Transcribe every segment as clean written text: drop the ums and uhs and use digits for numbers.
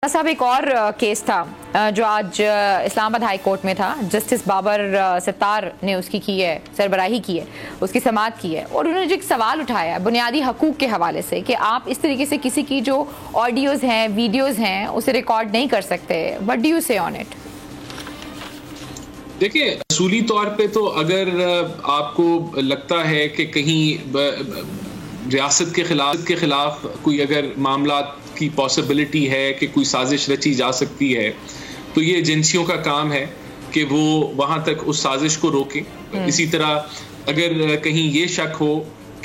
साहब एक और केस था जो आज इस्लामाबाद हाई कोर्ट में था। जस्टिस बाबर सत्तार ने उसकी की है, सरबराही की है, उसकी समाअत की है और उन्होंने जो एक सवाल उठाया बुनियादी हकूक के हवाले से कि आप इस तरीके से किसी की जो ऑडियोज हैं, वीडियोज हैं, उसे रिकॉर्ड नहीं कर सकते। व्हाट डू यू से ऑन इट? देखिए, असूली तौर पे तो अगर आपको लगता है कि कहीं रियासत के खिलाफ कोई अगर मामला की पॉसिबिलिटी है कि कोई साजिश रची जा सकती है, तो ये एजेंसियों का काम है कि वो वहाँ तक उस साजिश को रोकें। इसी तरह अगर कहीं ये शक हो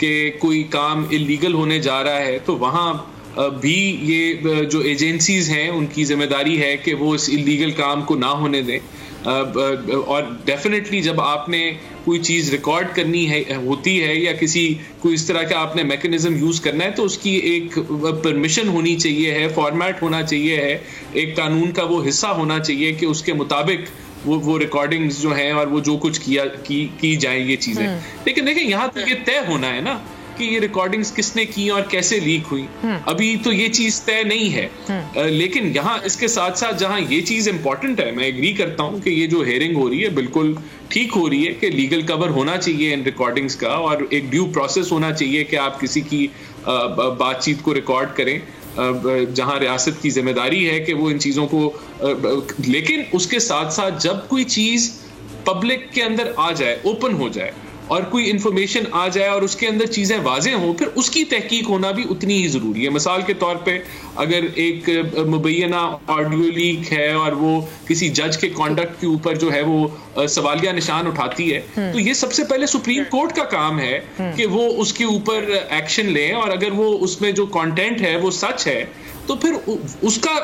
कि कोई काम इलीगल होने जा रहा है, तो वहाँ भी ये जो एजेंसीज हैं उनकी जिम्मेदारी है कि वो इस इलीगल काम को ना होने दें। और डेफिनेटली जब आपने कोई चीज़ रिकॉर्ड करनी है होती है या कोई इस तरह का आपने मैकेनिज्म यूज़ करना है, तो उसकी एक परमिशन होनी चाहिए है, फॉर्मेट होना चाहिए है, एक कानून का वो हिस्सा होना चाहिए कि उसके मुताबिक वो रिकॉर्डिंग्स जो हैं और वो जो कुछ की जाए ये चीज़ें। लेकिन देखिए, यहाँ तो ये तय होना है ना कि ये रिकॉर्डिंग्स किसने की और कैसे लीक हुई। अभी तो ये चीज तय नहीं है। लेकिन यहाँ इसके साथ साथ जहाँ ये चीज इंपॉर्टेंट है, मैं एग्री करता हूँ कि ये जो हेयरिंग हो रही है बिल्कुल ठीक हो रही है कि लीगल कवर होना चाहिए इन रिकॉर्डिंग्स का और एक ड्यू प्रोसेस होना चाहिए कि आप किसी की बातचीत को रिकॉर्ड करें, जहां रियासत की जिम्मेदारी है कि वो इन चीजों को। लेकिन उसके साथ साथ जब कोई चीज पब्लिक के अंदर आ जाए, ओपन हो जाए और कोई इंफॉर्मेशन आ जाए और उसके अंदर चीज़ें वाज़ेह हों, फिर उसकी तहकीक होना भी उतनी ही ज़रूरी है। मिसाल के तौर पे अगर एक मुबैना ऑडियो लीक है और वो किसी जज के कॉन्डक्ट के ऊपर जो है वो सवालिया निशान उठाती है, तो ये सबसे पहले सुप्रीम कोर्ट का काम है कि वो उसके ऊपर एक्शन लें और अगर वो उसमें जो कंटेंट है वो सच है तो फिर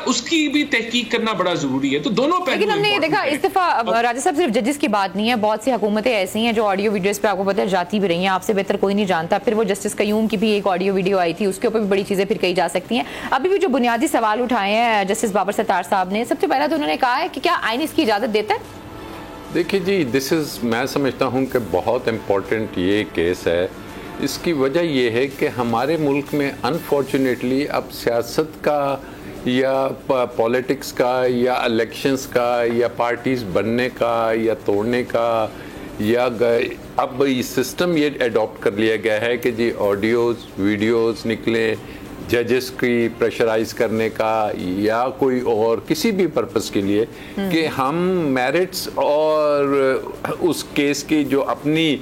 उसकी भी तहकीक करना बड़ा जरूरी है। तो दोनों पहलू। लेकिन हमने ये देखा इस दफा राजा साहब, सिर्फ जजेस की बात नहीं है, बहुत सी हुकूमतें ऐसी हैं जो ऑडियो वीडियोस पे आपको पता है जाती भी रही हैं, आपसे बेहतर कोई नहीं जानता। फिर वो जस्टिस कयूम की भी एक ऑडियो वीडियो आई थी, उसके ऊपर भी बड़ी चीजें फिर कही जा सकती हैं। अभी भी जो बुनियादी सवाल उठाए हैं जस्टिस बाबर सत्तार साहब ने, सबसे पहला तो उन्होंने कहा है कि क्या आइन इसकी इजाजत देता है? देखिए जी, मैं समझता हूँ कि बहुत इम्पोर्टेंट ये केस है। इसकी वजह यह है कि हमारे मुल्क में अनफॉर्चुनेटली अब सियासत का या पॉलिटिक्स का या इलेक्शंस का या पार्टीज़ बनने का या तोड़ने का या अब ये सिस्टम ये अडॉप्ट कर लिया गया है कि जी ऑडियोज़ वीडियोज़ निकले जजेस की प्रेशराइज करने का या कोई और किसी भी पर्पस के लिए कि हम मेरिट्स और उस केस की जो अपनी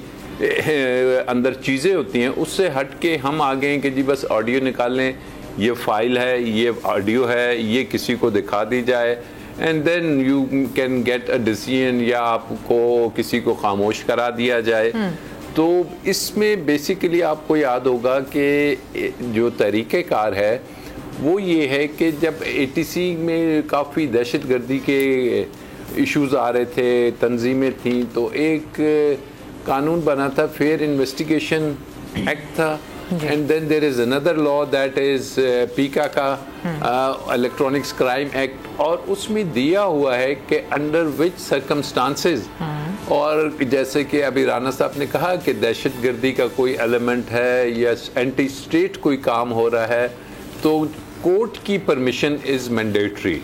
अंदर चीज़ें होती हैं उससे हट के हम आ गए कि जी बस ऑडियो निकाल लें, ये फाइल है, ये ऑडियो है, ये किसी को दिखा दी जाए and then you can get a decision या आपको किसी को खामोश करा दिया जाए। तो इसमें बेसिकली आपको याद होगा कि जो तरीक़ेकार है वो ये है कि जब एटीसी में काफ़ी दहशतगर्दी के इश्यूज़ आ रहे थे, तंजीमें थी, तो एक कानून बना था, फेयर इन्वेस्टिगेशन एक्ट था। And then there is another law that is पीका का इलेक्ट्रॉनिक्स क्राइम एक्ट, और उसमें दिया हुआ है कि अंडर विच सर्कमस्टांसेस, और जैसे कि अभी राना साहब ने कहा कि दहशतगर्दी का कोई एलिमेंट है या एंटी स्टेट कोई काम हो रहा है, तो कोर्ट की परमिशन इज मैंडेटरी।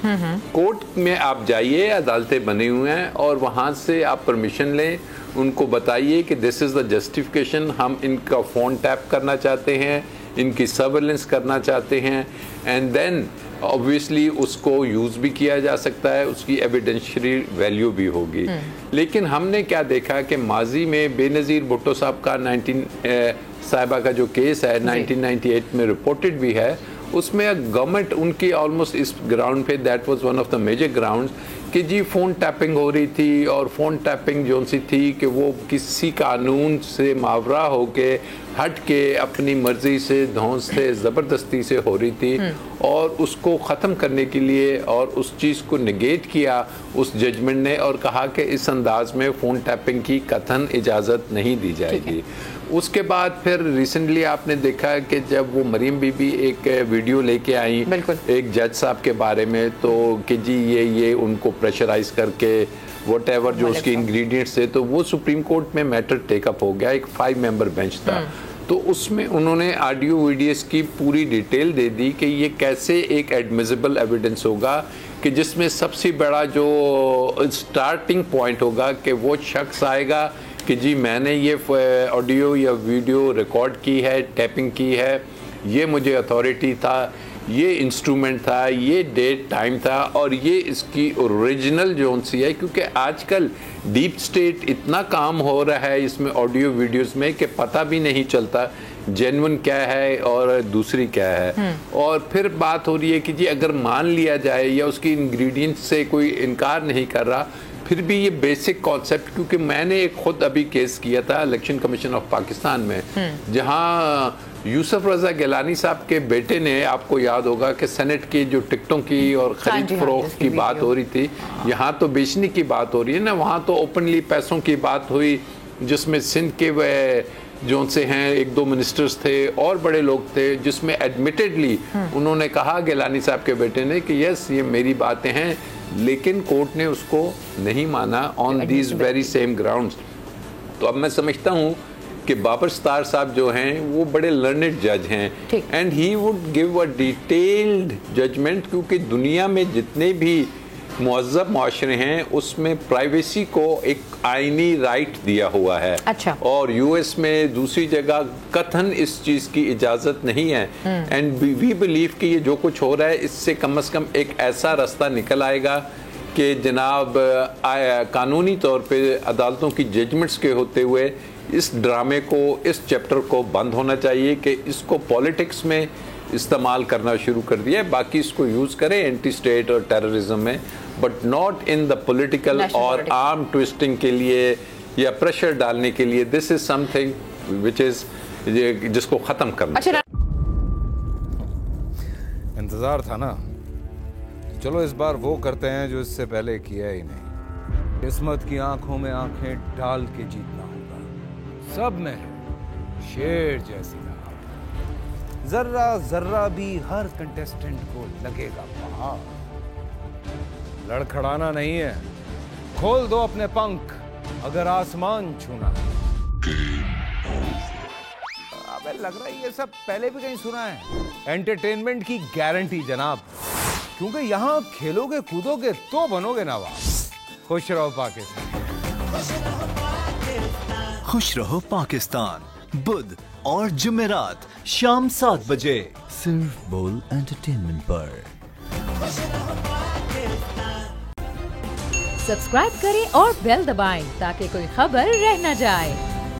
कोर्ट में आप जाइए, अदालतें बनी हुई हैं और वहाँ से आप परमिशन लें, उनको बताइए कि दिस इज़ द जस्टिफिकेशन, हम इनका फ़ोन टैप करना चाहते हैं, इनकी सर्वेलेंस करना चाहते हैं, एंड देन ऑब्वियसली उसको यूज़ भी किया जा सकता है, उसकी एविडेंशियरी वैल्यू भी होगी। लेकिन हमने क्या देखा कि माजी में बेनज़ीर भुट्टो साहब का साहिबा का जो केस है 1998 में रिपोर्टेड भी है, उसमें गवर्नमेंट उनकी ऑलमोस्ट इस ग्राउंड पे that was one of the major grounds कि जी फ़ोन टैपिंग हो रही थी और फ़ोन टैपिंग जो सी थी कि वो किसी कानून से मावरा हो के हट के अपनी मर्ज़ी से धौंस से ज़बरदस्ती से हो रही थी, और उसको ख़त्म करने के लिए और उस चीज़ को निगेट किया उस जजमेंट ने और कहा कि इस अंदाज में फ़ोन टैपिंग की कतन इजाज़त नहीं दी जाएगी। उसके बाद फिर रिसेंटली आपने देखा कि जब वो मरीम बीबी एक वीडियो लेके आई एक जज साहब के बारे में, तो कि जी ये उनको प्रेशराइज करके व्हाटएवर जो उसके इंग्रेडिएंट्स थे, तो वो सुप्रीम कोर्ट में मैटर टेकअप हो गया, एक 5 मेंबर बेंच था। तो उसमें उन्होंने ऑडियो वीडियोस की पूरी डिटेल दे दी कि ये कैसे एक एडमिसिबल एविडेंस होगा, कि जिसमें सबसे बड़ा जो स्टार्टिंग पॉइंट होगा कि वो शख्स आएगा कि जी मैंने ये ऑडियो या वीडियो रिकॉर्ड की है, टैपिंग की है, ये मुझे अथॉरिटी था, ये इंस्ट्रूमेंट था, ये डेट टाइम था और ये इसकी ओरिजिनल जोन सी है। क्योंकि आजकल डीप स्टेट इतना काम हो रहा है इसमें ऑडियो वीडियोस में कि पता भी नहीं चलता जेन्युइन क्या है और दूसरी क्या है। और फिर बात हो रही है कि जी अगर मान लिया जाए या उसकी इंग्रेडिएंट्स से कोई इनकार नहीं कर रहा, फिर भी ये बेसिक कॉन्सेप्ट, क्योंकि मैंने एक खुद अभी केस किया था इलेक्शन कमीशन ऑफ पाकिस्तान में, जहां यूसुफ रजा गिलानी साहब के बेटे ने, आपको याद होगा कि सेनेट की जो टिकटों की और खरीद फरोख्त की बात हो रही थी, यहाँ तो बेचने की बात हो रही है ना, वहाँ तो ओपनली पैसों की बात हुई, जिसमें सिंध के वह जो से हैं एक दो मिनिस्टर्स थे और बड़े लोग थे, जिसमें एडमिटेडली उन्होंने कहा गिलानी साहब के बेटे ने कि यस ये मेरी बातें हैं, लेकिन कोर्ट ने उसको नहीं माना on these very same grounds. तो अब मैं समझता हूँ कि बाबर सत्तार साहब जो हैं वो बड़े लर्नेड जज हैं and he would give a detailed judgement, क्योंकि दुनिया में जितने भी मुअज़्ज़ब मुआशरे हैं उसमें प्राइवेसी को एक आईनी राइट दिया हुआ है। अच्छा। और यूएस में दूसरी जगह कथन इस चीज़ की इजाज़त नहीं है। एंड वी बिलीव कि ये जो कुछ हो रहा है इससे कम से कम एक ऐसा रास्ता निकल आएगा कि जनाब कानूनी तौर पे अदालतों की जजमेंट्स के होते हुए इस ड्रामे को, इस चैप्टर को बंद होना चाहिए कि इसको पॉलिटिक्स में इस्तेमाल करना शुरू कर दिया है। बाकी इसको यूज़ करें एंटी स्टेट और टेररिज्म में, but not in the political और आर्म ट्विस्टिंग के लिए या प्रेशर डालने के लिए। This is something which is जिसको ख़त्म करना। अच्छा, इंतज़ार था ना, चलो इस बार वो करते हैं जो इससे पहले किया ही नहीं। किस्मत की आंखों में आंखें डाल के जीतना होगा। सब में है शेर जैसी राह, जर्रा जर्रा भी हर कंटेस्टेंट को लगेगा पहाड़। लड़खड़ाना नहीं है, खोल दो अपने पंख अगर आसमान छूना है। अबे लग रहा है ये सब पहले भी कहीं सुना है। एंटरटेनमेंट की गारंटी जनाब, क्योंकि यहाँ खेलोगे कूदोगे तो बनोगे नवाब। खुश रहो पाकिस्तान। खुश रहो पाकिस्तान, बुध और जुमेरात शाम 7 बजे सिर्फ बोल एंटरटेनमेंट पर। सब्सक्राइब करें और बेल दबाएं ताकि कोई खबर रह न जाए।